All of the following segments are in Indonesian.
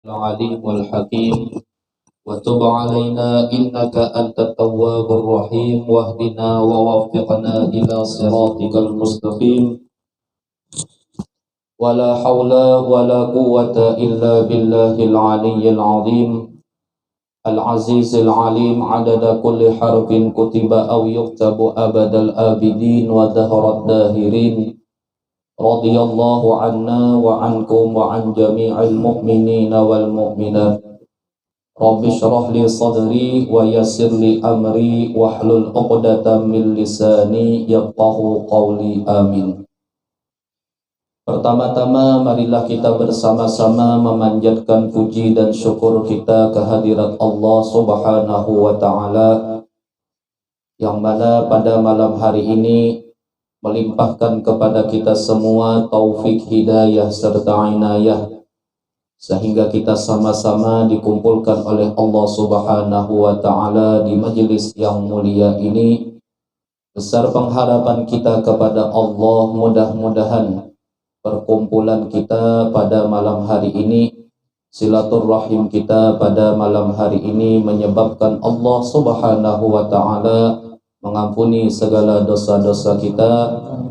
العليم الحكيم وتب علينا إنك أنت التواب الرحيم واهدنا ووفقنا إلى صراطك المستقيم ولا حول ولا قوة إلا بالله العلي العظيم العزيز العليم عدد كل حرف كتب أو يكتب أبد الآبدين ودهر الداهرين رضي الله عنا وعنكم وعن جميع المؤمنين والمؤمنات رب اشرح لي صدري ويسر لي أمري واحلل عقدة من lisani yafqahu qawli amin. Pertama-tama marilah kita bersama-sama memanjatkan puji dan syukur kita kehadirat Allah Subhanahu wa ta'ala yang mana pada malam hari ini melimpahkan kepada kita semua taufik hidayah serta inayah sehingga kita sama-sama dikumpulkan oleh Allah Subhanahu wa ta'ala di majelis yang mulia ini. Besar pengharapan kita kepada Allah, mudah-mudahan perkumpulan kita pada malam hari ini, silaturahim kita pada malam hari ini menyebabkan Allah Subhanahu wa ta'ala mengampuni segala dosa-dosa kita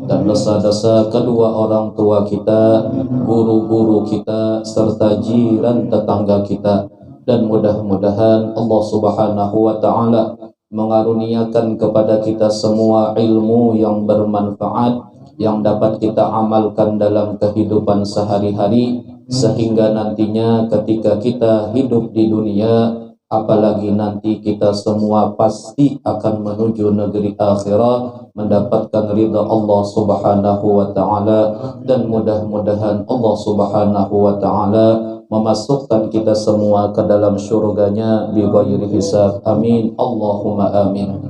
dan dosa-dosa kedua orang tua kita, guru-guru kita, serta jiran tetangga kita. Dan mudah-mudahan Allah Subhanahu wa ta'ala mengaruniakan kepada kita semua ilmu yang bermanfaat yang dapat kita amalkan dalam kehidupan sehari-hari, sehingga nantinya ketika kita hidup di dunia, apalagi nanti kita semua pasti akan menuju negeri akhirat mendapatkan ridha Allah Subhanahu wa ta'ala, dan mudah-mudahan Allah Subhanahu wa ta'ala memasukkan kita semua ke dalam syurganya bighairi hisab. Amin Allahumma amin.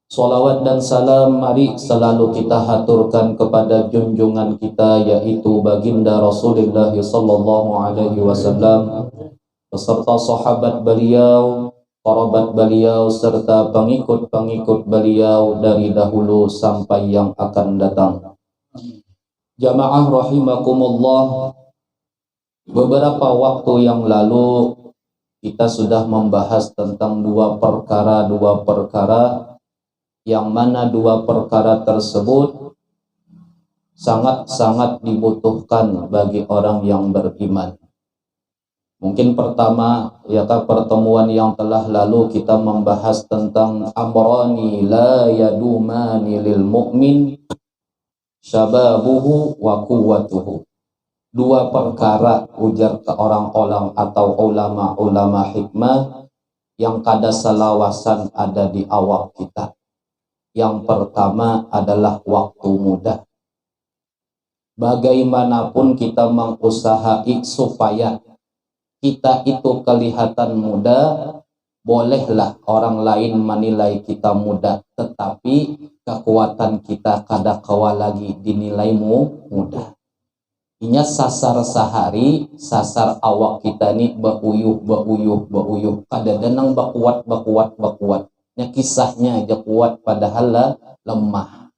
Salawat dan salam mari selalu kita haturkan kepada junjungan kita, yaitu baginda Rasulullah sallallahu alaihi wasallam beserta sahabat beliau, kerabat beliau, serta pengikut-pengikut beliau dari dahulu sampai yang akan datang. Jamaah rahimakumullah, beberapa waktu yang lalu kita sudah membahas tentang dua perkara yang mana dua perkara tersebut sangat-sangat dibutuhkan bagi orang yang beriman. Mungkin pertama, pertemuan yang telah lalu kita membahas tentang amrani la yadumani lil mu'min syababuhu wa quwwatuhu. Dua perkara, ujar ke orang-orang atau ulama-ulama hikmah, yang kada salawasan ada di awak kita. Yang pertama adalah waktu muda. Bagaimanapun kita mengusahai supaya kita itu kelihatan muda, bolehlah orang lain menilai kita muda, tetapi kekuatan kita kada kawa lagi dinilai muda. Inya sasar sehari, sasar awak kita ini beuyuh, kada denang bakuat. Nya kisahnya aja kuat padahal lemah.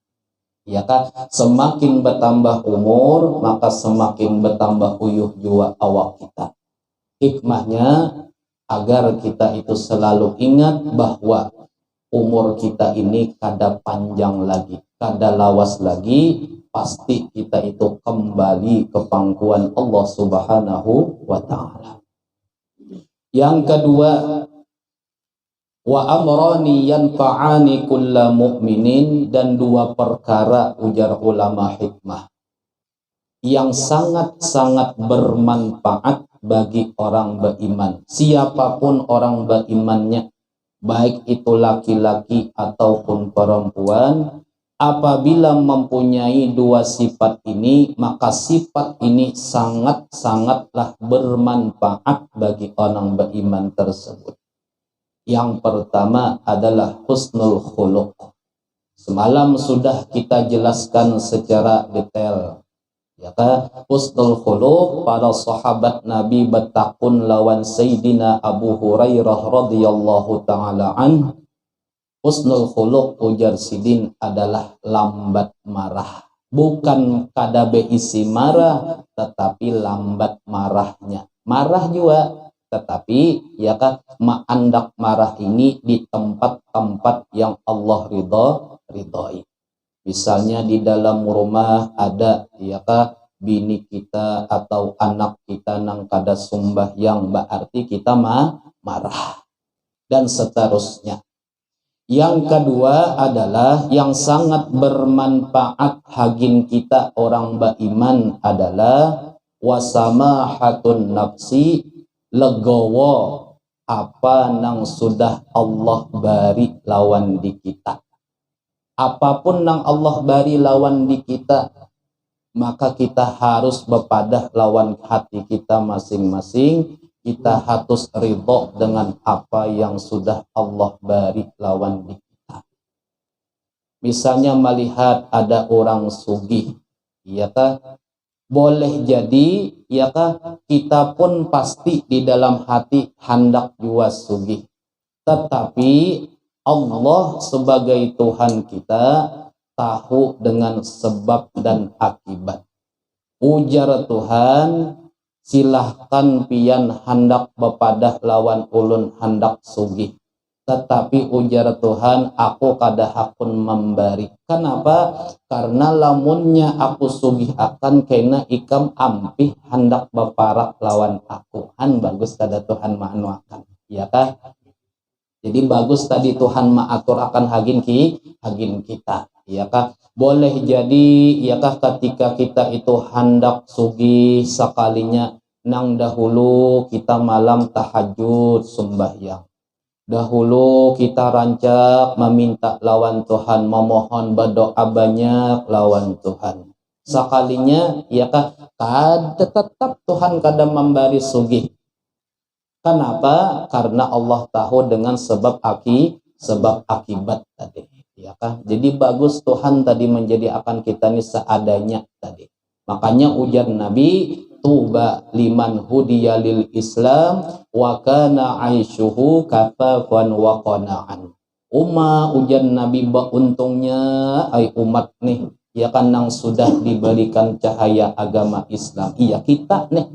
Ya kan? Semakin bertambah umur, maka semakin bertambah uyuh jua awak kita. Hikmahnya agar kita itu selalu ingat bahwa umur kita ini kada panjang lagi, kada lawas lagi, pasti kita itu kembali ke pangkuan Allah Subhanahu wa ta'ala. Yang kedua, wa amrani yanfa'ani kulla mu'minin, dan dua perkara, ujar ulama hikmah, yang sangat-sangat bermanfaat bagi orang beriman, siapapun orang berimannya, baik itu laki-laki ataupun perempuan. Apabila mempunyai dua sifat ini, maka sifat ini sangat-sangatlah bermanfaat bagi orang beriman tersebut. Yang pertama adalah husnul khuluq. Semalam sudah kita jelaskan secara detail. Ya kan? Husnul khuluq, para sahabat Nabi bertakun lawan Sayyidina Abu Hurairah radhiyallahu ta'ala anhu. Husnul khuluq, ujar sidin, adalah lambat marah. Bukan kada beisi marah, tetapi lambat marahnya. marah juga, tetapi ya kan andak marah ini di tempat-tempat yang Allah ridhoi. Misalnya di dalam rumah ada ya kan bini kita atau anak kita nang kada sembahyang, berarti kita marah dan seterusnya. Yang kedua adalah yang sangat bermanfaat hagin kita orang beriman adalah wasamahatun nafsi, legowo apa nang sudah Allah bari lawan di kita. Apapun nang Allah bari lawan di kita, maka kita harus bepadah lawan hati kita masing-masing. Kita harus ridho dengan apa yang sudah Allah bari lawan di kita. Misalnya melihat ada orang sugih, ya kah? Boleh jadi, ya kah? Kita pun pasti di dalam hati hendak jua sugih. Tetapi Allah sebagai Tuhan kita tahu dengan sebab dan akibat. Ujar Tuhan, silahkan pian hendak bepadah lawan ulun hendak sugih. Tetapi ujar Tuhan, aku kada hakun memberi. Kenapa? Karena lamunnya aku sugih akan kena ikam ampih hendak beparak lawan aku. Han bagus kada Tuhan maanuakan. Ya kah? Jadi bagus tadi Tuhan maatur akan hagin kita. Ya kah? Boleh jadi ya kah ketika kita itu hendak sugih sekalinya nang dahulu kita malam tahajud sembahyang. Dahulu kita rancak meminta lawan Tuhan, memohon berdoa banyak lawan Tuhan. Sekalinya ya kah kada tetap Tuhan kada memberi sugih. Kenapa? Karena Allah tahu dengan sebab akibat tadi. Ya kah? Jadi bagus Tuhan tadi menjadi akan kita ini seadanya tadi. Makanya ujar Nabi, tuba liman hudiya lil Islam wa kana aishuhu kafafan wa qana'an. Ujar Nabi, untungnya ai umat nih ya kan yang sudah diberikan cahaya agama Islam. Iya kita nih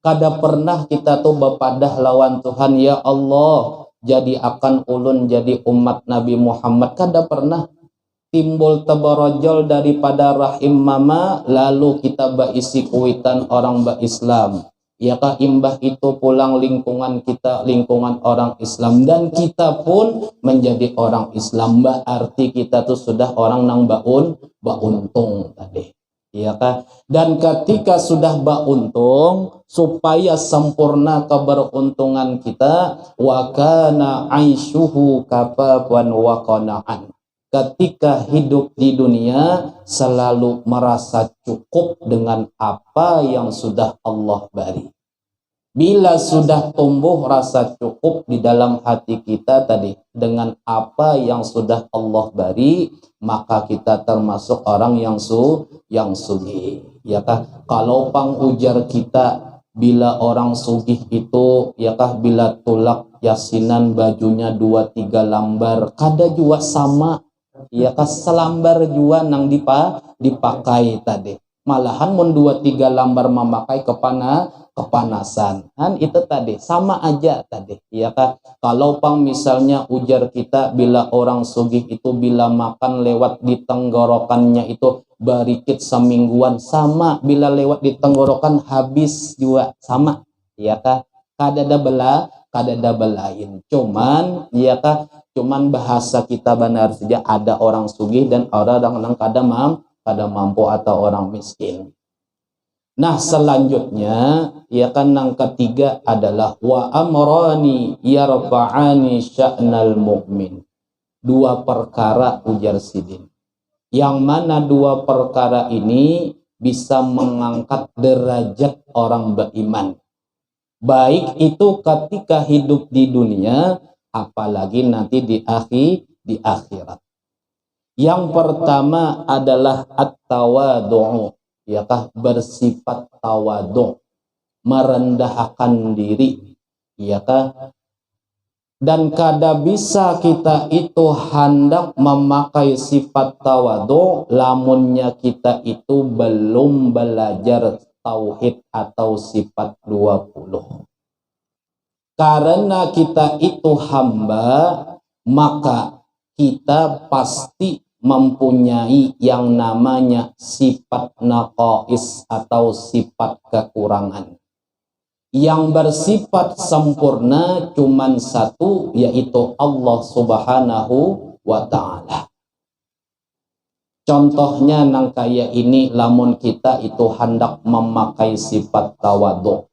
kada pernah kita tuh bepadah lawan Tuhan, ya Allah jadi akan ulun jadi umat Nabi Muhammad. Kada pernah timbul teborojol daripada rahim mama lalu kita baisi kuitan orang Islam. Ya kah imbah itu pulang lingkungan kita lingkungan orang Islam dan kita pun menjadi orang Islam, berarti kita tuh sudah orang nang bauntung tadi. Ya kah? Dan ketika sudah beruntung, supaya sempurna keberuntungan kita, wa kana aishuhu kafafan wa qana'an. Ketika hidup di dunia selalu merasa cukup dengan apa yang sudah Allah beri. Bila sudah tumbuh rasa cukup di dalam hati kita tadi dengan apa yang sudah Allah beri, maka kita termasuk orang yang sugih. Ya kah? Kalau pang ujar kita bila orang sugih itu ya kah bila tulak yasinan bajunya 2-3 lambar kada jua sama. Ya kah selambar jua nang dipakai tadi. Malahan mun 2-3 lambar memakai kepanasan. Kan itu tadi sama aja tadi. Ya kah? Kalau pang misalnya ujar kita bila orang sugih itu bila makan lewat di tenggorokannya itu barikit semingguan, sama bila lewat di tenggorokan habis juga sama. Ya kah? Kada ada belain. Cuman ya kah? Cuman bahasa kita benar saja ada orang sugih dan orang yang kada mampu atau orang miskin. Nah selanjutnya ya kan yang ketiga adalah wa amrani yarfa'ani sya'nal mu'min. 2 perkara ujar Sidin. Yang mana 2 perkara ini bisa mengangkat derajat orang beriman. Baik itu ketika hidup di dunia, apalagi nanti di akhirat. Yang pertama adalah at-tawadhu, yakah bersifat tawadhu, merendahkan diri, yakah. Dan kada bisa kita itu hendak memakai sifat tawadhu lamunnya kita itu belum belajar tauhid atau sifat 20. Karena kita itu hamba, maka kita pasti mempunyai yang namanya sifat naqais atau sifat kekurangan. Yang bersifat sempurna cuman satu, yaitu Allah Subhanahu wa ta'ala. Contohnya nang kaya ini, lamun kita itu hendak memakai sifat tawadhu,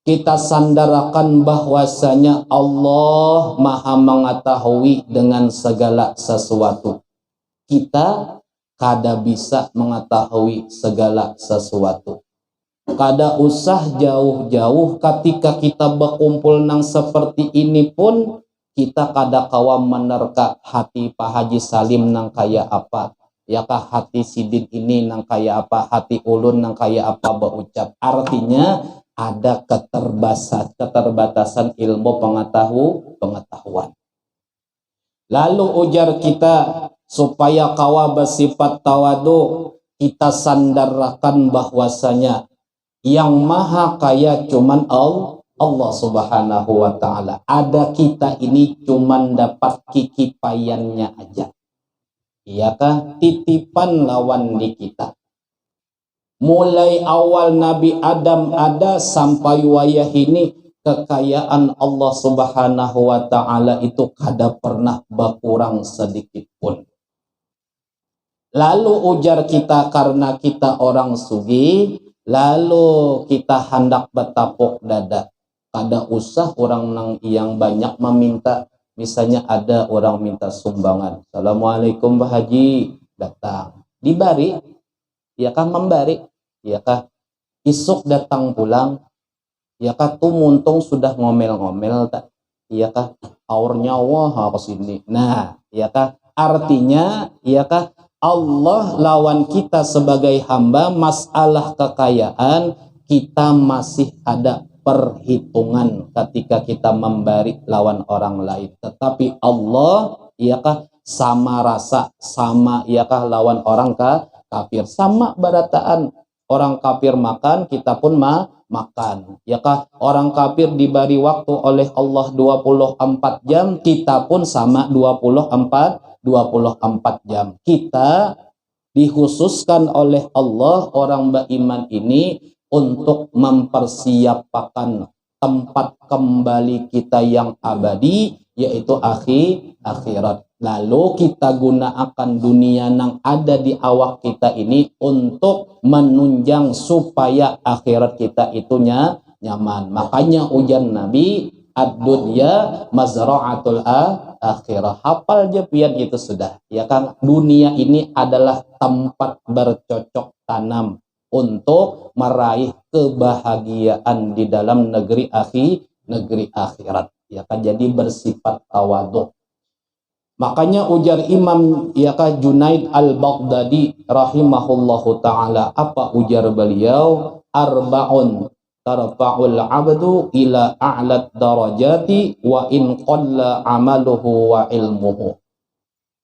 kita sandarakan bahwasanya Allah maha mengetahui dengan segala sesuatu. Kita kada bisa mengetahui segala sesuatu. Kada usah jauh-jauh, ketika kita berkumpul nang seperti ini pun kita kada kawa menerka hati Pak Haji Salim nang kaya apa, ya kah hati Sidin ini nang kaya apa, hati ulun nang kaya apa berucap. Artinya ada keterbatasan ilmu pengetahuan. Lalu ujar kita, supaya kawa bersifat tawadu, kita sandarkan bahwasanya yang maha kaya cuman Allah Subhanahu wa ta'ala. Ada kita ini cuman dapat kikipayannya aja. Iyakah titipan lawan di kita. Mulai awal Nabi Adam ada sampai wayah ini, kekayaan Allah Subhanahu wa ta'ala itu kada pernah berkurang sedikit pun. Lalu ujar kita, karena kita orang sugih, lalu kita hendak bertapuk dada. Kada usah orang nang yang banyak meminta. Misalnya ada orang minta sumbangan, Assalamualaikum Pak Haji, datang dibari, ya kan, membari, ya kah, isuk datang pulang, ya kah, tuh muntung sudah ngomel-ngomel tak, ya kah, aur nyawa ke sini. Nah, ya kah, artinya, ya kah, Allah lawan kita sebagai hamba, masalah kekayaan kita masih ada perhitungan ketika kita memberi lawan orang lain. Tetapi Allah, ya kah, sama rasa, sama, ya kah, lawan orang kafir, sama berataan. Orang kafir makan, kita pun makan, ya kah, orang kafir diberi waktu oleh Allah 24 jam, kita pun sama 24 jam. Kita dikhususkan oleh Allah, orang beriman ini, untuk mempersiapkan tempat kembali kita yang abadi, yaitu akhirat. Lalu kita gunakan dunia yang ada di awak kita ini untuk menunjang supaya akhirat kita itu nyaman. Makanya ujian Nabi, ad-dunya mazra'atul akhirah. Hafal je pian itu sudah, ya kan? Dunia ini adalah tempat bercocok tanam untuk meraih kebahagiaan di dalam negeri akhirat, ya kan? Jadi bersifat tawadhu. Makanya ujar Imam, ya kan, Junaid al-Baghdadi rahimahullahu ta'ala, apa ujar beliau? Arba'un tarfa'ul abdu ila a'lat darajati wa in qalla amaluhu wa ilmuhu.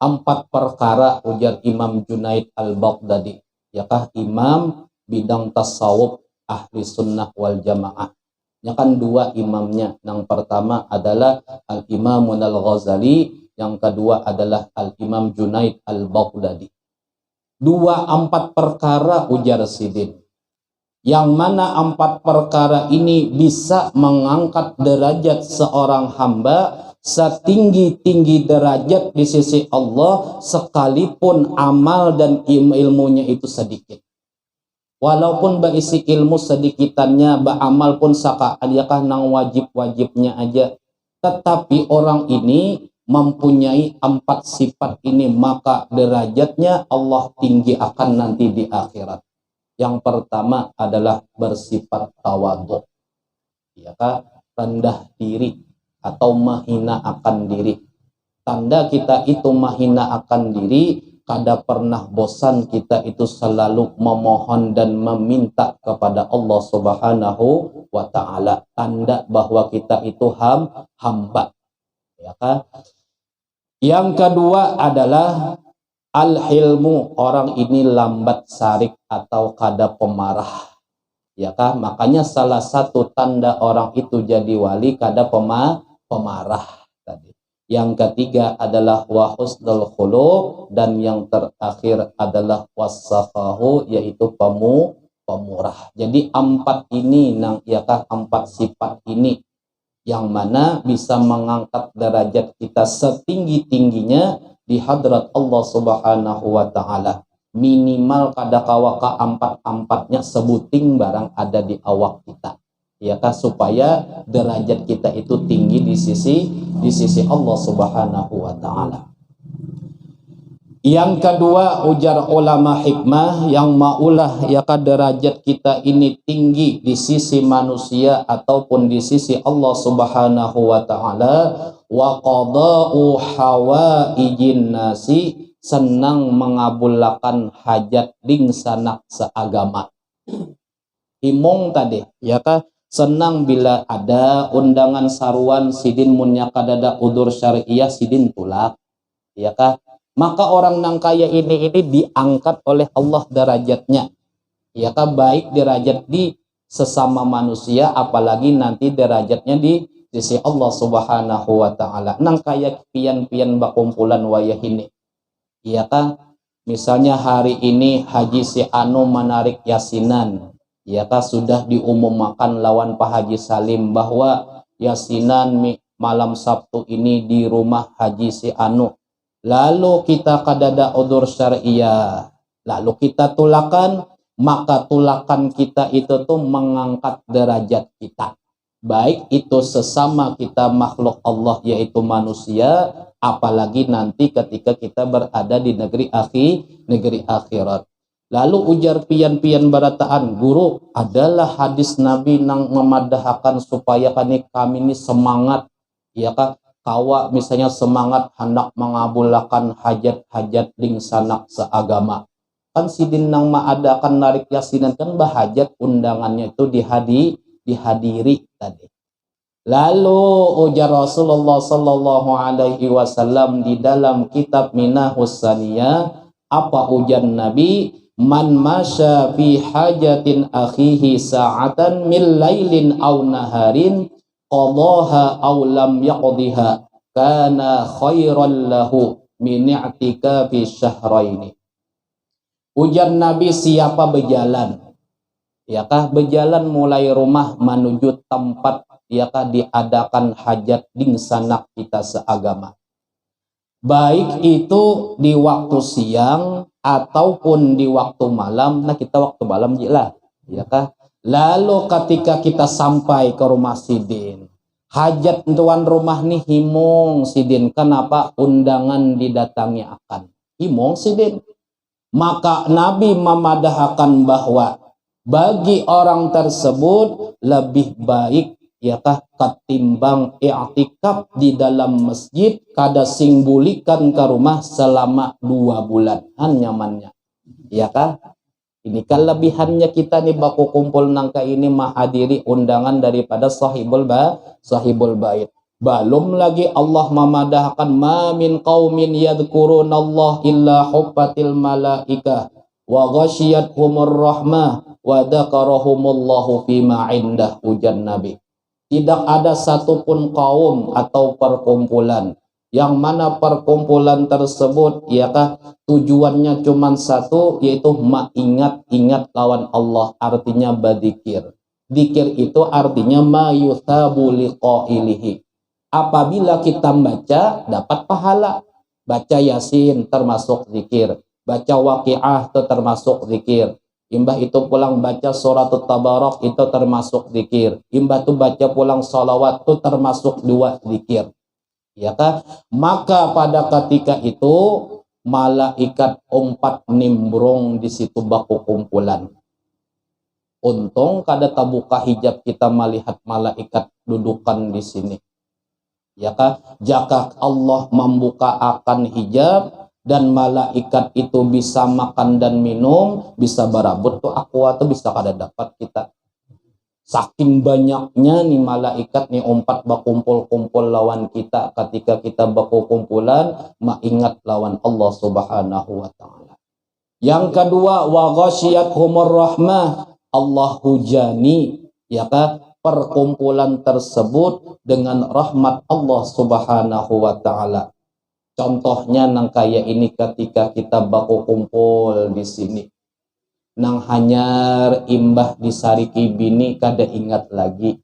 4 perkara ujar Imam Junaid al-Baghdadi, ya kah, imam bidang tasawuf ahli sunnah wal jamaah. Ya kan, 2 imamnya. Yang pertama adalah al-Imamun al-Ghazali, yang kedua adalah al-Imam Junaid al-Baghdadi. 4 perkara ujar Sidin, yang mana 4 perkara ini bisa mengangkat derajat seorang hamba setinggi-tinggi derajat di sisi Allah, sekalipun amal dan ilmunya itu sedikit. Walaupun berisi ilmu sedikitannya, beramal pun sakadiyakah nang wajib-wajibnya aja. Tetapi orang ini mempunyai 4 sifat ini, maka derajatnya Allah tinggi akan nanti di akhirat. Yang pertama adalah bersifat tawadhu, ya kan, rendah diri atau menghina akan diri. Tanda kita itu menghina akan diri, kada pernah bosan kita itu selalu memohon dan meminta kepada Allah Subhanahu wa ta'ala. Tanda bahwa kita itu hamba, ya kan? Yang kedua adalah al-hilmu, orang ini lambat sarik atau kada pemarah. Ya kah? Makanya salah satu tanda orang itu jadi wali kada pemarah tadi. Yang ketiga adalah wa husnul khuluq, dan yang terakhir adalah wassafahu, yaitu pemurah. Jadi empat ini ya kah, empat sifat ini yang mana bisa mengangkat derajat kita setinggi-tingginya di hadrat Allah Subhanahu wa taala. Minimal kada kawaka empat-empatnya sebuting barang ada di awak kita. Ya kah, supaya derajat kita itu tinggi di sisi Allah Subhanahu wa taala. Yang kedua, ujar ulama hikmah, yang maulah ya derajat kita ini tinggi di sisi manusia ataupun di sisi Allah Subhanahu wa taala, wa qada'u hawaijin nasi, senang mengabulkan hajat ding sanak seagama. Himong tadi ya kah, senang bila ada undangan saruan sidin munya kadada udur syariah sidin tulak ya kah. Maka orang nang kaya ini diangkat oleh Allah derajatnya. Ya kan, baik derajat di sesama manusia, apalagi nanti derajatnya di sisi Allah Subhanahu wa taala. Nang kaya pian-pian bakumpulan wayah ini. Ya kan, misalnya hari ini Haji si anu menarik yasinan. Ya kan, sudah diumumkan lawan Pak Haji Salim bahwa yasinan malam Sabtu ini di rumah Haji si anu. Lalu kita kadada udur syariah, lalu kita tulakan, maka tulakan kita itu tuh mengangkat derajat kita. Baik itu sesama kita makhluk Allah yaitu manusia, apalagi nanti ketika kita berada di negeri akhirat. Lalu ujar pian-pian barataan, guru, adalah hadis Nabi nang memadahkan supaya kami ini semangat, ya kan? Kawa misalnya semangat hendak mengabulkan hajat-hajat ding sanak seagama. Kan sidin nang maadakan narik yasinan kan bahajat undangannya itu dihadiri tadi. Lalu ujar Rasulullah sallallahu alaihi wasallam di dalam kitab Minahus Saniyah, apa ujar Nabi? Man masya fi hajatin akhihi sa'atan min lailin aw naharin qadaha aw lam yaqdiha kana khairan lahu min i'tikafi syahraini. Ujar Nabi, siapa berjalan, ya kah, berjalan mulai rumah menuju tempat ya kah diadakan hajat ding sanak kita seagama, baik itu di waktu siang ataupun di waktu malam. Nah, kita waktu malam jelas ya kah. Lalu ketika kita sampai ke rumah sidin, hajat tuan rumah nih himong sidin, kenapa undangan didatangi akan himong sidin. Maka Nabi memadahkan bahwa bagi orang tersebut lebih baik ya kah ketimbang i'tikaf di dalam masjid kada singbulikan ke rumah selama 2 bulan nyamannya ya kah. Ini kelebihannya kita nih baku kumpul nangka ini menghadiri undangan daripada sahibul bait. Belum lagi Allah memadahkan ma min qaumin yadhkurunallah illa huffatil malaikah wa ghasyiyatuhumur rahmah wa dzakarahumullahu fima indah, ujan Nabi. Tidak ada satupun kaum atau perkumpulan yang mana perkumpulan tersebut ya kah tujuannya cuma satu, yaitu ingat lawan Allah, artinya berzikir. Zikir itu artinya ma yuthabu liqailihi. Apabila kita baca dapat pahala. Baca Yasin termasuk zikir, baca Waqiah itu termasuk zikir. Imbah itu pulang baca surat Tabarak itu termasuk zikir. Imbah itu baca pulang salawat itu termasuk 2 zikir. Ya kah? Maka pada ketika itu malaikat 4 nimbrung di situ baku kumpulan. Untung kada terbuka hijab kita melihat malaikat dudukan di sini. Ya kah? Jika Allah membuka akan hijab dan malaikat itu bisa makan dan minum, bisa berabut tuh aqua tuh bisa kada dapat kita. Saking banyaknya nih malaikat nih 4 bakumpul-kumpul lawan kita, ketika kita bakukumpulan mengingat lawan Allah Subhanahu wa taala. Yang kedua, wa ghasyiyatuhumur rahmah, Allah hujani ya kah perkumpulan tersebut dengan rahmat Allah Subhanahu wa taala. Contohnya nang kaya ini ketika kita baku kumpul di sini. Nang hanyar imbah disariki bini kada ingat lagi.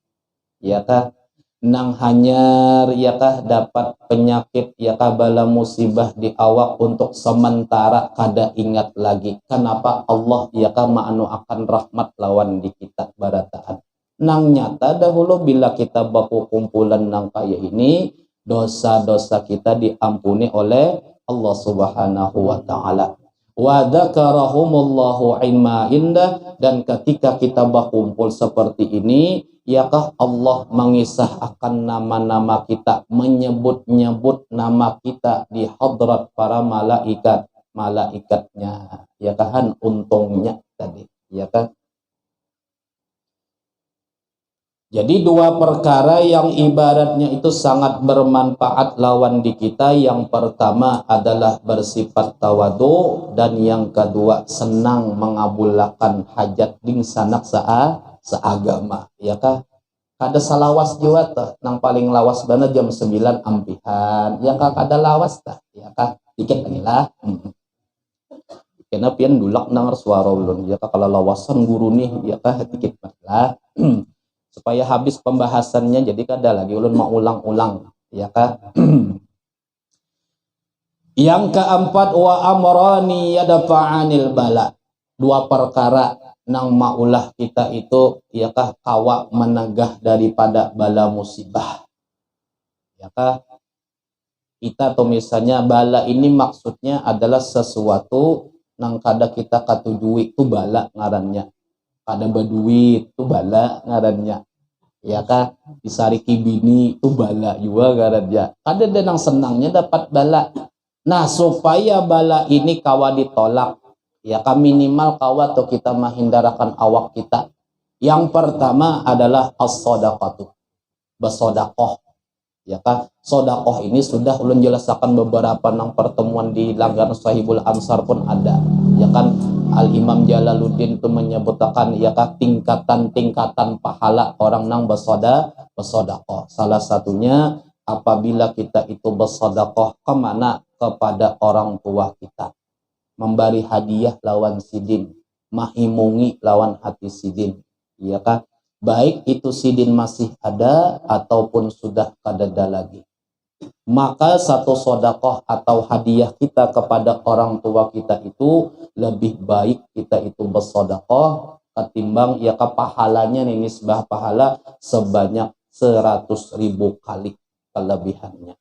Ya kah? Nang hanyar ya kah dapat penyakit ya kah bala musibah di awak untuk sementara kada ingat lagi. Kenapa Allah ya kah ma'anu akan rahmat lawan di kita barataan. Nang nyata dahulu bila kita baku kumpulan nang kaya ini, dosa-dosa kita diampuni oleh Allah Subhanahu wa taala. Wa dzakarahumullahu inda, dan ketika kita berkumpul seperti ini, yakah Allah mengisah akan nama-nama kita, menyebut-nyebut nama kita di hadrat para malaikatnya. Ya kan untungnya tadi, ya kan? Jadi dua perkara yang ibaratnya itu sangat bermanfaat lawan di kita. Yang pertama adalah bersifat tawadu, dan yang kedua senang mengabulkan hajat ding sanak seagama, ya kah? Kada salawas juga tuh, nang paling lawas bana jam 9 ampihan, ya kah kada lawas tah, ya kah? Dikit lagi lah. Kena pian dulak nang suara ulun, ya kah kalau lawasan guru nih, ya kah dikit lah. Supaya habis pembahasannya, jadi kada lagi ulun mau ulang-ulang, ya kah? Yang keempat, wa amrani yadfa'anil bala. Dua perkara nang maulah kita itu ya kah kawa menegah daripada bala musibah. Ya kah? Kita tuh misalnya bala ini maksudnya adalah sesuatu nang kada kita katujui itu bala ngarannya. Kada berduit itu bala ngarannya, ya kah? Disariki bini itu bala juga ngarannya. Kada ada nang senangnya dapat bala. Nah, supaya bala ini kawa ditolak, ya kah minimal kawa tuh kita menghindarakan awak kita. Yang pertama adalah as-shadaqatu, bersedekah. Ya kah? Sedekah ini sudah ulun jelaskan beberapa nang pertemuan di Langgar Sahibul Ansar pun ada. Ya kan? Al-Imam Jalaluddin itu menyebutkan ya kah tingkatan-tingkatan pahala orang nang bersedekah. Salah satunya apabila kita itu bersedekah kemana? Kepada orang tua kita. Memberi hadiah lawan sidin, mahimungi lawan hati sidin. Ya kah? Baik itu sidin masih ada ataupun sudah kadada lagi. Maka satu sedekah atau hadiah kita kepada orang tua kita itu lebih baik kita itu bersedekah ketimbang ya pahalanya nih, nisbah pahala sebanyak 100.000 kali kelebihannya.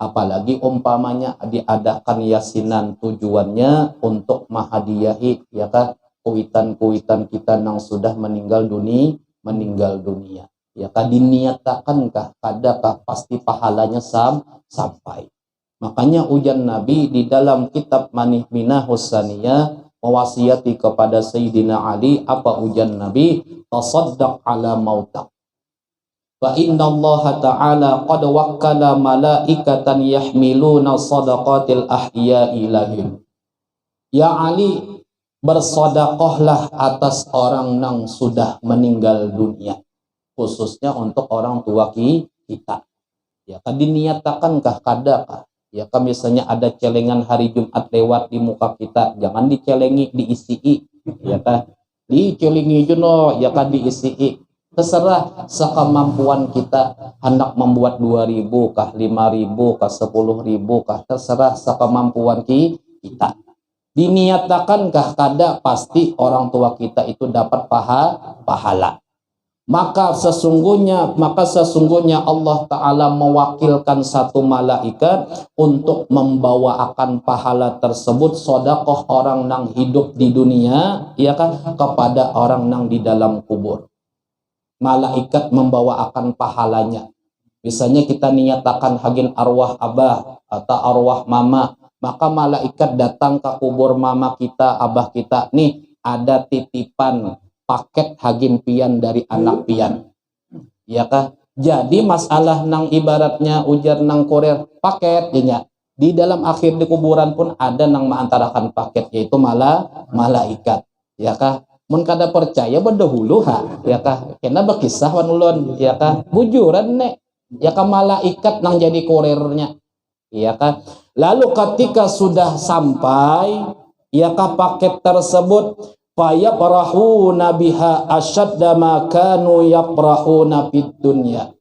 Apalagi umpamanya diadakan yasinan tujuannya untuk menghadiahi ya kan kuitan-kuitan kita yang sudah meninggal dunia. Ya kan diniatakankah kadakah pasti pahalanya sampai. Makanya ujan Nabi di dalam kitab Manih Minahus Saniyah mewasiati kepada Sayyidina Ali, apa ujan Nabi? Tasaddaq ala mautak. Fa inna Allah ta'ala qad wakkala malaikatan yahmiluna sadaqatil ahya'i lahum. Ya Ali, bersedekahlah atas orang yang sudah meninggal dunia, khususnya untuk orang tua kita. Ya kan diniatakankah kadakah? Ya kan misalnya ada celengan hari Jumat lewat di muka kita, jangan dicelengi, diisi. Ya kan dicelengi juno, ya kan diisi. Terserah sekemampuan kita, hendak membuat 2.000 kah, 5.000 kah, 10.000 kah, terserah sekemampuan kita. Diniatakankah kada pasti orang tua kita itu dapat pahala. Maka sesungguhnya Allah Ta'ala mewakilkan satu malaikat untuk membawa akan pahala tersebut, sedekah orang nang hidup di dunia, ya kan, kepada orang nang di dalam kubur. Malaikat membawa akan pahalanya. Misalnya kita niatakan hagin arwah abah atau arwah mama, maka malaikat datang ke kubur mama kita, abah kita, nih ada titipan paket hagin pian dari anak pian. Ya kah? Jadi masalah nang ibaratnya ujar nang kurir paket ya. Di dalam akhir di kuburan pun ada nang mengantarakan paket, yaitu malaikat. Ya kah? mun kada percaya berdahulu ya kah kena berkisah wan ulun ya kah bujuran nek ya kah malaikat nang jadi kurirnya ya kah lalu ketika sudah sampai ya kah paket tersebut fayabrahuna biha asyadda ma kanu yabrahuna fid dunya.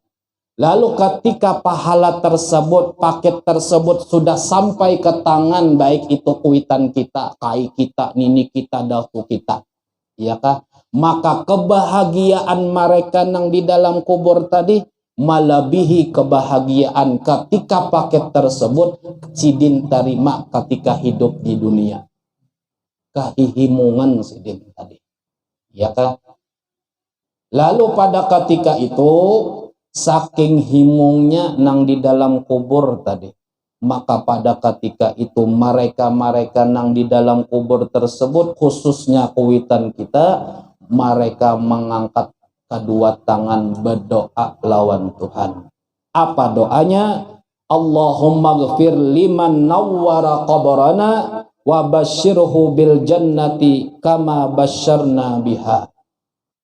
Lalu ketika pahala tersebut, paket tersebut sudah sampai ke tangan, baik itu kuitan kita, kai kita, nini kita, dahu kita, ya kah? Maka kebahagiaan mereka yang di dalam kubur tadi melebihi kebahagiaan ketika paket tersebut sidin terima ketika hidup di dunia. Kehihimungan sidin tadi, ya kah? Lalu pada ketika itu saking himungnya nang di dalam kubur tadi, maka pada ketika itu mereka nang di dalam kubur tersebut, khususnya kuitan kita, mereka mengangkat kedua tangan berdoa lawan Tuhan. Apa doanya? Allahumma ghfir liman nawwara qabrana wa basyirhu bil jannati kama basyarna biha.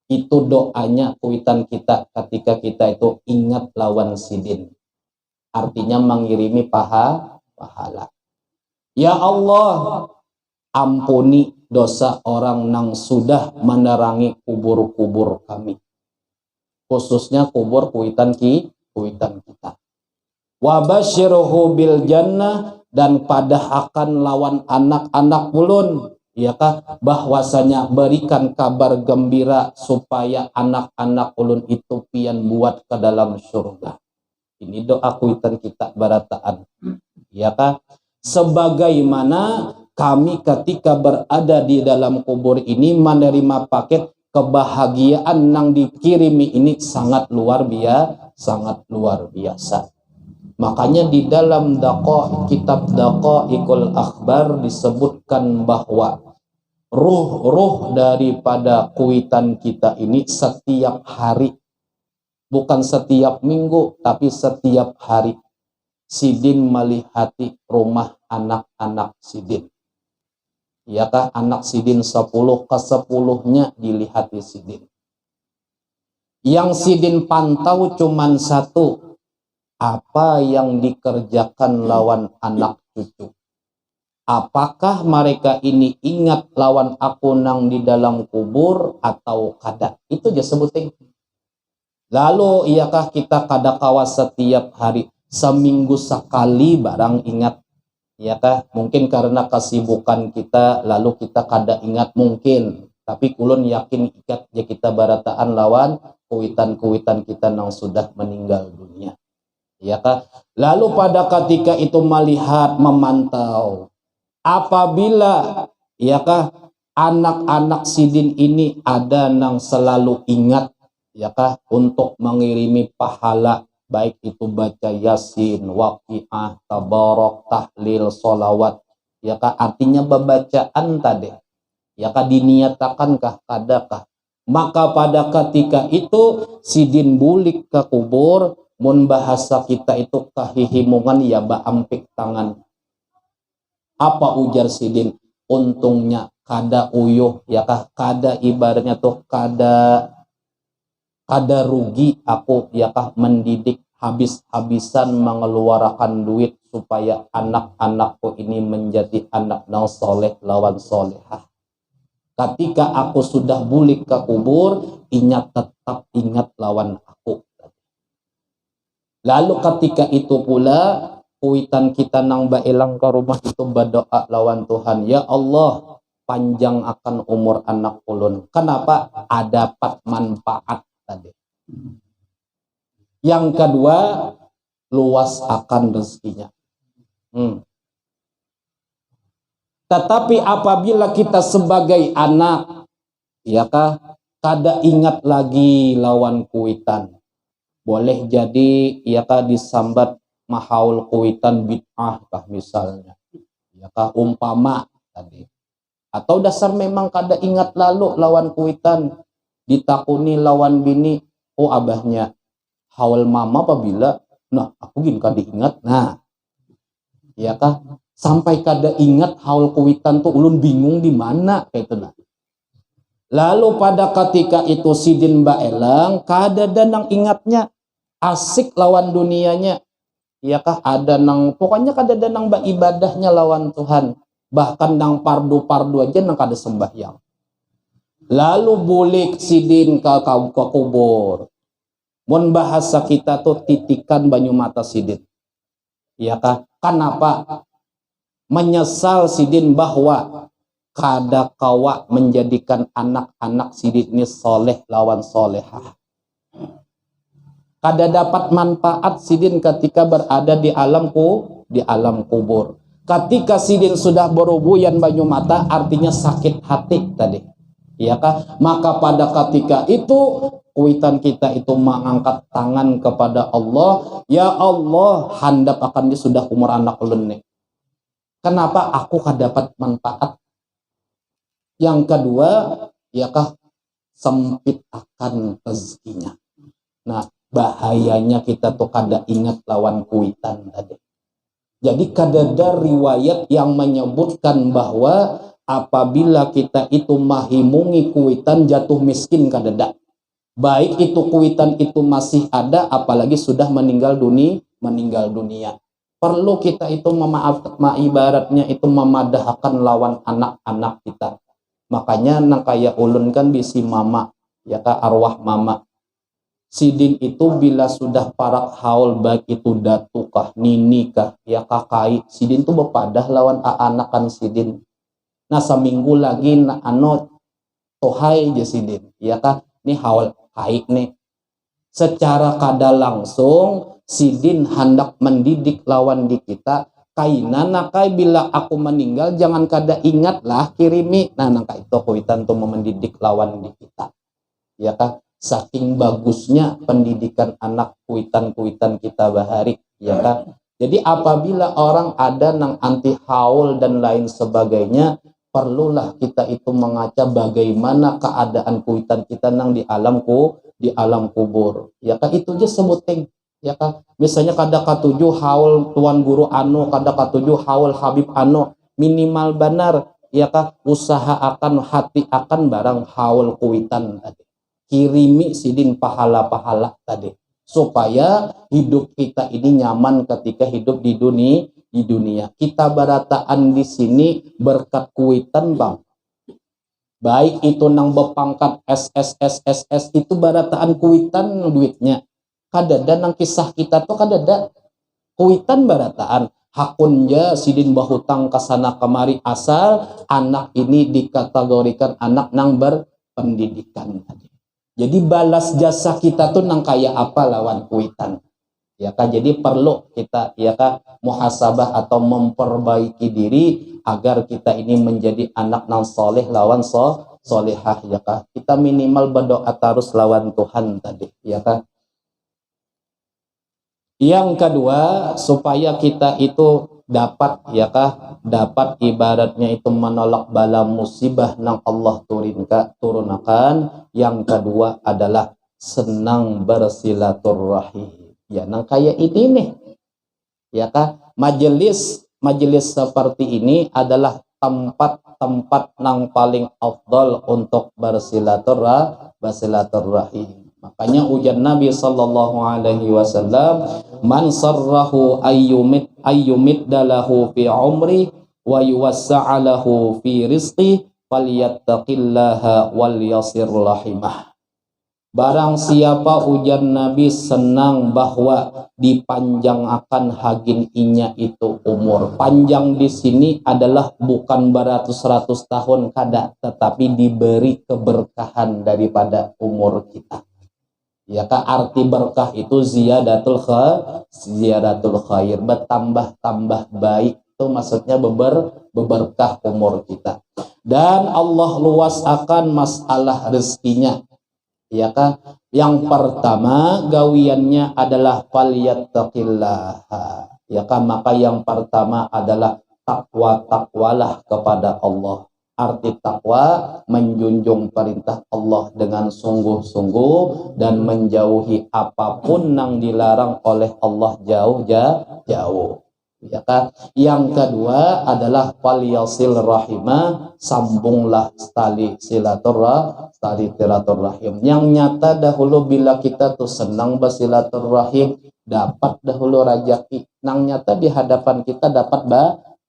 Itu doanya kuitan kita ketika kita itu ingat lawan sidin. Artinya mengirimi pahala. Ya Allah, ampuni dosa orang yang sudah menerangi kubur-kubur kami. Khususnya kubur kuitan kita. Wa basyirhu bil jannah, dan pada akan lawan anak-anak ulun, ya kah, bahwasanya berikan kabar gembira supaya anak-anak ulun itu pian buat ke dalam surga. Ini doa kuitan kita barataan, ya kah? Sebagaimana kami ketika berada di dalam kubur ini menerima paket kebahagiaan yang dikirimi ini sangat luar biasa. Makanya di dalam kitab Daqaiqul Akhbar disebutkan bahwa ruh daripada kuitan kita ini setiap hari, bukan setiap minggu, tapi setiap hari sidin melihati rumah anak-anak sidin. Ya kah, anak sidin 10 ke 10-nya dilihati sidin. Yang sidin pantau cuman satu, apa yang dikerjakan lawan anak cucu. Apakah mereka ini ingat lawan aku nang di dalam kubur atau kada? Itu aja sebutin. Lalu iyakah kita kada kawas setiap hari, seminggu sekali barang ingat, iyakah? Mungkin karena kesibukan kita lalu kita kada ingat mungkin, tapi kulun yakin ikat ya kita barataan lawan kuitan-kuitan kita nang sudah meninggal dunia. Ya kah? Lalu pada ketika itu melihat, memantau, apabila ya kah anak-anak sidin ini ada yang selalu ingat ya kah untuk mengirimi pahala, baik itu baca yasin, waqiah, tabarok, tahlil, solawat, ya kah artinya bacaan tadi, ya kah diniatakankah kadakah, maka pada ketika itu sidin bulik ke kubur. Mun bahasa kita itu kehihimungan ya baampik tangan. Apa ujar sidin? Untungnya kada uyuh ya kah, kada ibaratnya tuh kada rugi aku ya kah mendidik habis-habisan mengeluarkan duit supaya anak-anakku ini menjadi anak yang soleh lawan solehah. Ketika aku sudah bulik ke kubur, tetap ingat lawan aku. Lalu ketika itu pula kuitan kita nang baelang ke rumah itu berdoa lawan Tuhan, ya Allah panjang akan umur anak ulun. Kenapa? Ada manfaat tadi. Yang kedua, luas akan rezekinya. Tetapi apabila kita sebagai anak, ya kah, kada ingat lagi lawan kuitan. Boleh jadi ya kah disambat mahaul kuitan bid'ah kah misalnya, ya kah umpama tadi, atau dasar memang kada ingat lalu lawan kuitan, ditakuni lawan bini, oh abahnya haul mama apabila, nah aku gini kada ingat, nah ya kah sampai kada ingat haul kuitan tuh ulun bingung di mana kayak itu nah. Lalu pada ketika itu sidin baelang kadada nang ingatnya asik lawan dunianya. Iyakah ada nang pokoknya kadada nang ibadahnya lawan Tuhan. Bahkan nang pardu-pardu aja nang kada sembahyang. Lalu bulik sidin ke kubur. Mun bahasa kita tuh titikan banyu mata sidin. Iyakah? Kenapa? Menyesal sidin bahwa kada kawa menjadikan anak-anak sidin ini soleh lawan solehah. Kada dapat manfaat sidin ketika berada di alam kubur. Ketika sidin sudah berubuyan banyu mata, artinya sakit hati tadi. Ya kah? Maka pada ketika itu kuitan kita itu mengangkat tangan kepada Allah, ya Allah, handap akan dia sudah umur anak ulun. Kenapa aku kada dapat manfaat? Yang kedua, ya kah? Sempit akan rezekinya. Nah, bahayanya kita tuh kada ingat lawan kuitan tadi. Jadi kadada riwayat yang menyebutkan bahwa apabila kita itu mahimungi kuitan jatuh miskin kadada. Baik itu kuitan itu masih ada, apalagi sudah meninggal dunia. Perlu kita itu ibaratnya itu memadahkan lawan anak-anak kita. Makanya nang kaya ulun kan bisi mama, ya kah arwah mama. Sidin itu bila sudah parak haul baik itu datu kah, nini kah, ya kakai, sidin tuh bepadah lawan anakan sidin. Nah seminggu lagi tohai je sidin, ya kah, ini haul kai nih. Secara kada langsung sidin hendak mendidik lawan di kita. Kaina nakai bila aku meninggal jangan kada ingatlah kirimi. Nah nangka itu kuitan tuh mendidik lawan di kita, ya kah. Saking bagusnya pendidikan anak kuitan-kuitan kita bahari, ya kan? Jadi apabila orang ada nang anti haul dan lain sebagainya, perlulah kita itu mengaca bagaimana keadaan kuitan kita nang di alam kubur, ya kan? Itu aja sebuting, ya kan? Misalnya kada katujuh haul tuan guru anu, kada katujuh haul habib anu, minimal benar, ya kan? Usaha akan hati akan barang haul kuitan tadi. Kirimi sidin pahala-pahala tadi supaya hidup kita ini nyaman ketika hidup di dunia. Kita barataan di sini berkat kuitan bang. Baik itu nang bepangkat SSSSS itu barataan kuitan duitnya. Kadada nang kisah kita tuh kadada kuitan barataan. Hakunnya sidin bahutang kasana kemari asal anak ini dikategorikan anak nang berpendidikan tadi. Jadi balas jasa kita tuh nang kaya apa lawan kuitan. Ya kan, jadi perlu kita ya kan muhasabah atau memperbaiki diri agar kita ini menjadi anak nang soleh lawan solehah, ya kan. Kita minimal berdoa terus lawan Tuhan tadi, ya kan. Yang kedua, supaya kita itu dapat ya kah, dapat ibaratnya itu menolak bala musibah nang Allah turunkan. Yang kedua adalah senang bersilaturahim. Ya nang kayak ini nih, ya kah, majelis seperti ini adalah tempat nang paling afdal untuk bersilaturahim. Makanya ujar Nabi sallallahu alaihi wasallam, man sarrahu ayyumid dalahu fi umri wa yuwassa'alahu fi rizqi falyattaqillaha wal yasir rahimah. Barang siapa ujar Nabi senang bahwa dipanjang akan hagin inya itu umur. Panjang di sini adalah bukan beratus-ratus tahun kada, tetapi diberi keberkahan daripada umur kita. Ya kah, arti berkah itu ziyadatul khair, bertambah baik, itu maksudnya berberkah umur kita. Dan Allah luas akan masalah rezekinya, ya kah. Yang pertama gawiannya adalah falyattaqillah, ya kah. Maka yang pertama adalah takwalah kepada Allah. Arti takwa menjunjung perintah Allah dengan sungguh-sungguh dan menjauhi apapun yang dilarang oleh Allah jauh. Ya kan? Yang kedua adalah falyasil rahimah, sambunglah tali silaturahim. Yang nyata dahulu bila kita tuh senang bersilaturahim, dapat dahulu rajaki. Nang nyata di hadapan kita dapat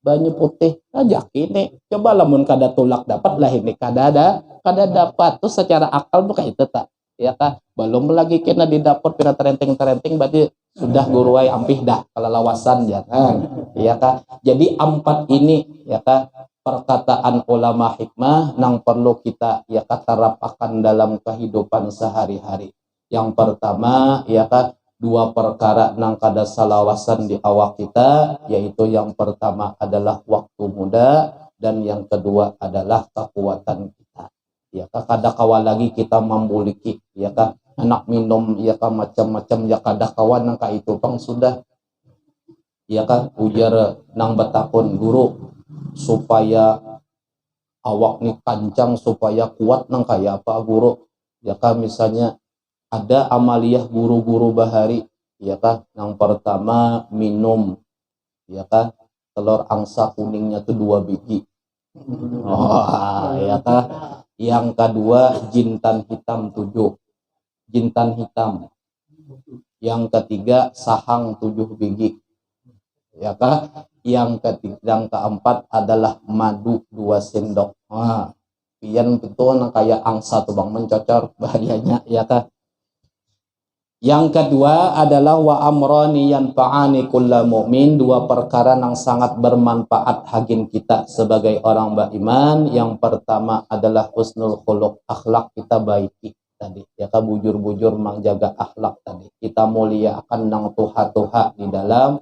banyu putih rajaki nih. Coba lamun kada tulak dapat lah ini kada dapat tuh secara akal tuh kayak itu tak. Ya kan? Belum lagi kena di dapur pina terenteng berarti sudah guruai ampih dah kalau lawasan ya kan. Ya kan? Jadi 4 ini ya kan perkataan ulama hikmah nang perlu kita ya kan terapkan dalam kehidupan sehari-hari. Yang pertama ya kan 2 perkara nang kada salawasan di awak kita, yaitu yang pertama adalah waktu muda dan yang kedua adalah kekuatan kita. Ya kan kada kawa lagi kita membuliki ya kan anak minum ya kan macam-macam ya kada kawan nang ka itu pang sudah ya kan ujar nang betakun guru supaya awak nih kancang supaya kuat nang kaya apa guru ya kan misalnya ada amaliyah guru-guru bahari ya kan yang pertama minum ya kan telur angsa kuningnya tuh 2 biji ya kan yang kedua jintan hitam 7 jintan hitam. Yang ketiga sahang 7 biji. Ya kah? Yang keempat adalah madu 2 sendok. Wah, pian betul kayak angsa tuh Bang mencocor bahayanya ya kah? Yang kedua adalah wa amrani yanfa'ani kulla mu'min, 2 perkara yang sangat bermanfaat hagin kita sebagai orang beriman. Yang pertama adalah husnul khuluq, akhlak kita baiki tadi ya kan bujur-bujur menjaga akhlak tadi kita mulia akan nang tuha-tuha di dalam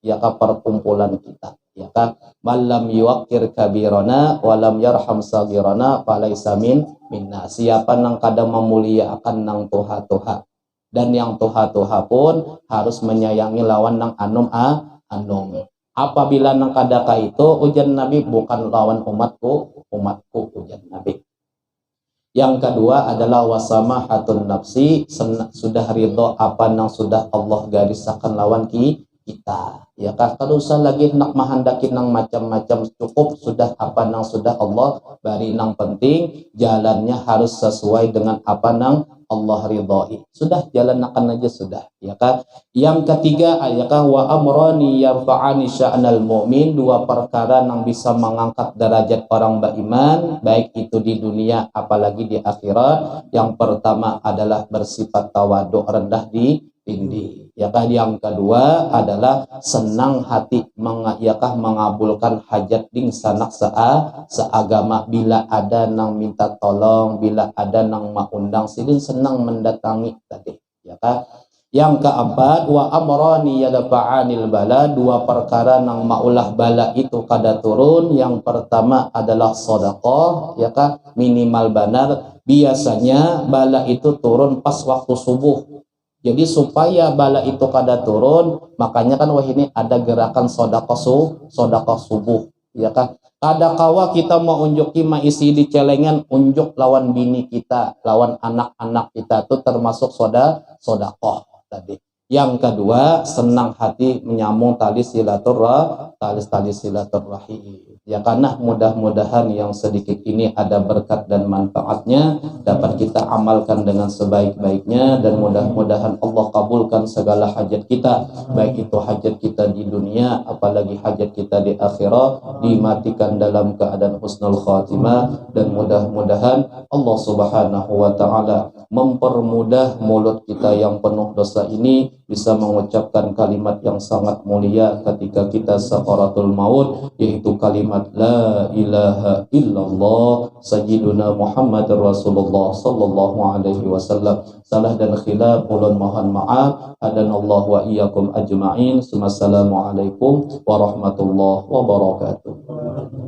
ya kan perkumpulan kita ya kan malam yuwakir kabirona walam yarham sagirona falaysa minna. Siapa nang kada memulia akan nang tuha-tuha dan yang tuha-tuha pun harus menyayangi lawan nang anum. Apabila nang kada ka itu ujian Nabi bukan lawan umatku ujian Nabi. Yang kedua adalah wasamahatun nafsi, sudah ridho apa nang sudah Allah gariskan lawan kita ya kan kalau usah lagi nak mahandakin nang macam-macam, cukup sudah apa nang sudah Allah bari. Nang penting jalannya harus sesuai dengan apa nang Allah ridhoi, sudah jalan akan aja sudah ya kan. Yang ketiga ya kan wa amrani yarfa'ani sya'nal mu'min, 2 perkara yang bisa mengangkat derajat orang beriman baik itu di dunia apalagi di akhirat. Yang pertama adalah bersifat tawaduk, rendah di tinggi ya kan. Yang kedua adalah senang hati mengabulkan hajat ding sanak seagama. Bila ada nang minta tolong, bila ada nang maundang silin senang mendatangi tadi ya kan. Yang keempat wa amrani yadfa'anil bala, 2 perkara nang maulah bala itu kada turun. Yang pertama adalah sedekah ya kan, minimal benar. Biasanya bala itu turun pas waktu subuh. Jadi supaya bala itu kada turun, makanya kan wah ini ada gerakan sedekah subuh ya kan. Kada kawa kita mau unjuki maisi di celengan unjuk lawan bini kita, lawan anak-anak kita itu termasuk sedekah tadi. Yang kedua senang hati menyambung tali silaturahim ya karena mudah-mudahan yang sedikit ini ada berkat dan manfaatnya dapat kita amalkan dengan sebaik-baiknya dan mudah-mudahan Allah kabulkan segala hajat kita baik itu hajat kita di dunia apalagi hajat kita di akhirat, dimatikan dalam keadaan husnul khatimah dan mudah-mudahan Allah Subhanahu wa taala mempermudah mulut kita yang penuh dosa ini bisa mengucapkan kalimat yang sangat mulia ketika kita sakaratul maut, yaitu kalimat la ilaha illallah sayyiduna Muhammad Rasulullah sallallahu alaihi wasallam. Salah dan khilaf ulun mohon maaf. Adanallahu wa iyyakum ajma'in. Assalamualaikum warahmatullahi wabarakatuh.